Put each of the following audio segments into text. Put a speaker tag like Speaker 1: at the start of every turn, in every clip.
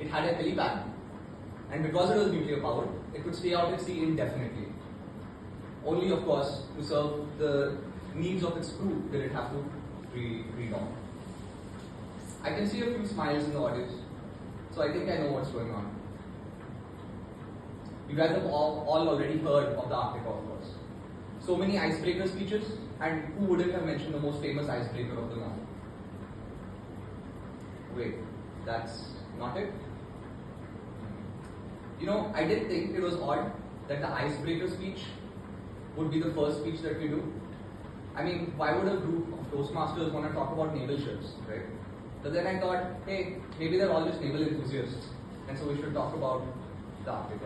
Speaker 1: it had a helipad, and because it was nuclear powered, it could stay out at sea indefinitely. Only, of course, to serve the needs of its crew did it have to redock. I can see a few smiles in the audience, so I think I know what's going on. You guys have all already heard of the Arctic, of course. So many icebreaker speeches, and who wouldn't have mentioned the most famous icebreaker of them all? Wait, that's not it? You know, I did think it was odd that the icebreaker speech would be the first speech that we do. I mean, why would a group of Toastmasters want to talk about naval ships, right? But then I thought, hey, maybe they're all just naval enthusiasts, and so we should talk about the Arctic.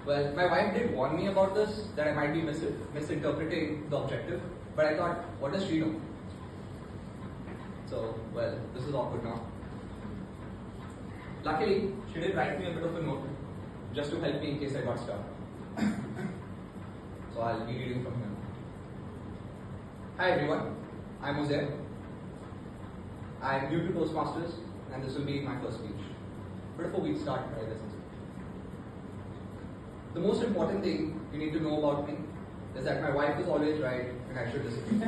Speaker 1: Well, my wife did warn me about this, that I might be misinterpreting the objective, but I thought, what does she know? So, well, this is awkward now. Luckily, she did write me a bit of a note, just to help me in case I got stuck. So I'll be reading from here. Hi everyone, I'm Ozair. I'm new to Toastmasters, and this will be my first speech. But before we start, the most important thing you need to know about me is that my wife is always right and I should listen.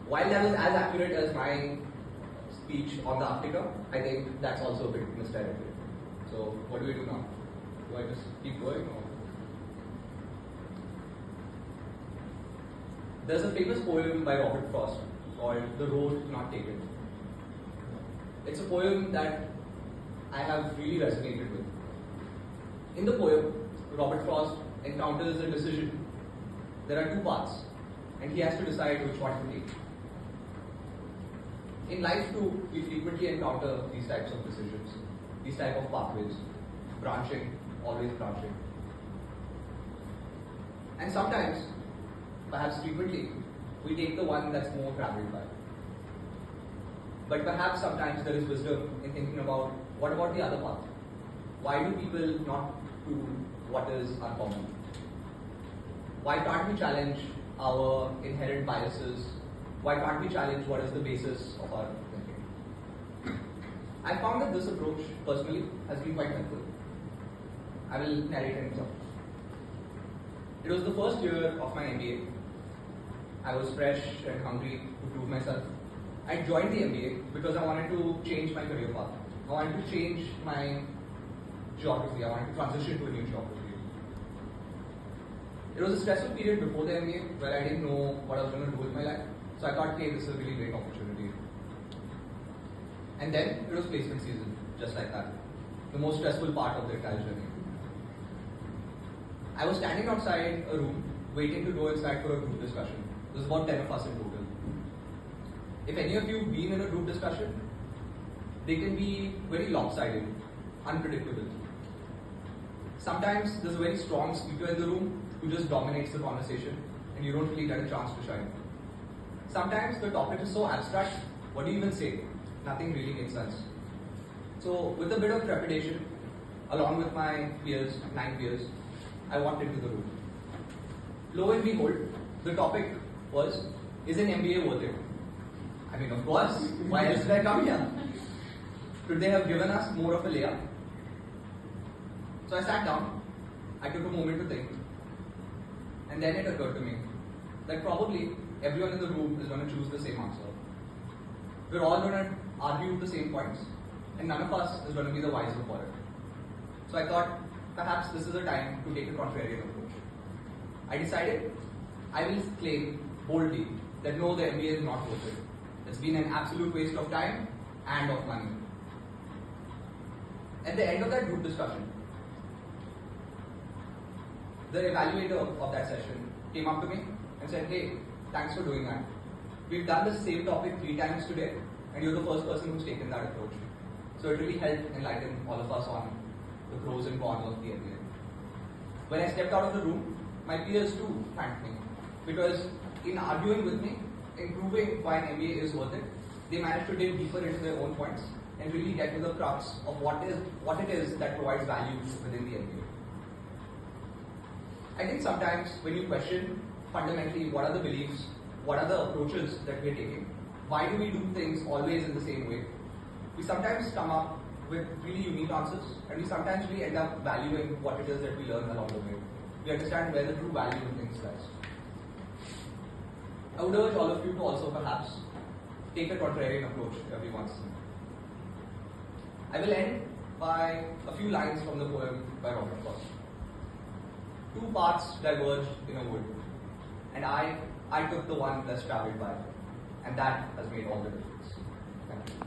Speaker 1: While that was as accurate as my speech on the Arctica, I think that's also a bit misdirected. So what do we do now? Do I just keep going? Or? There's a famous poem by Robert Frost called The Road Not Taken. It's a poem that I have really resonated with. In the poem, Robert Frost encounters a decision. There are two paths, and he has to decide which one to take. In life too, we frequently encounter these types of decisions, these type of pathways, branching, always branching. And sometimes, perhaps frequently, we take the one that's more traveled by. But perhaps sometimes there is wisdom in thinking about, what about the other path? Why do people not do what is uncommon? Why can't we challenge our inherent biases? Why can't we challenge what is the basis of our thinking? I found that this approach, personally, has been quite helpful. I will narrate an example. It was the first year of my MBA. I was fresh and hungry to prove myself. I joined the MBA because I wanted to change my career path. I wanted to change my geography. I wanted to transition to a new geography. It was a stressful period before the MBA where I didn't know what I was going to do with my life. So I thought, hey, this is a really great opportunity. And then it was placement season, just like that. The most stressful part of the entire journey. I was standing outside a room, waiting to go inside for a group discussion. There was about 10 of us in total. If any of you have been in a group discussion, they can be very lopsided, unpredictable. Sometimes there's a very strong speaker in the room who just dominates the conversation and you don't really get a chance to shine. Sometimes the topic is so abstract, what do you even say? Nothing really makes sense. So with a bit of trepidation, along with my peers, 9 peers, I walked into the room. Lo and behold, the topic was, is an MBA worth it? I mean, of course, why else did I come here? Could they have given us more of a layup? So I sat down, I took a moment to think, and then it occurred to me that probably everyone in the room is going to choose the same answer. We're all going to argue the same points, and none of us is going to be the wiser for it. So I thought, perhaps this is a time to take a contrarian approach. I decided I will claim boldly that no, the MBA is not worth it. It's been an absolute waste of time and of money. At the end of that group discussion, the evaluator of that session came up to me and said, hey, thanks for doing that. We've done the same topic 3 times today, and you're the first person who's taken that approach. So it really helped enlighten all of us on the pros and cons of the MBA. When I stepped out of the room, my peers too thanked me, because in arguing with me, in proving why an MBA is worth it, they managed to dig deeper into their own points and really get to the crux of what it is that provides value within the MBA. I think sometimes when you question fundamentally what are the beliefs, what are the approaches that we're taking, why do we do things always in the same way, We sometimes come up with really unique answers, and we sometimes really end up valuing what it is that we learn along the way. We understand where the true value in things lies. I would urge all of you to also perhaps take a contrarian approach every once in a while. I will end by a few lines from the poem by Robert Frost. Two paths diverged in a wood, and I took the one less traveled by, and that has made all the difference. Thank you.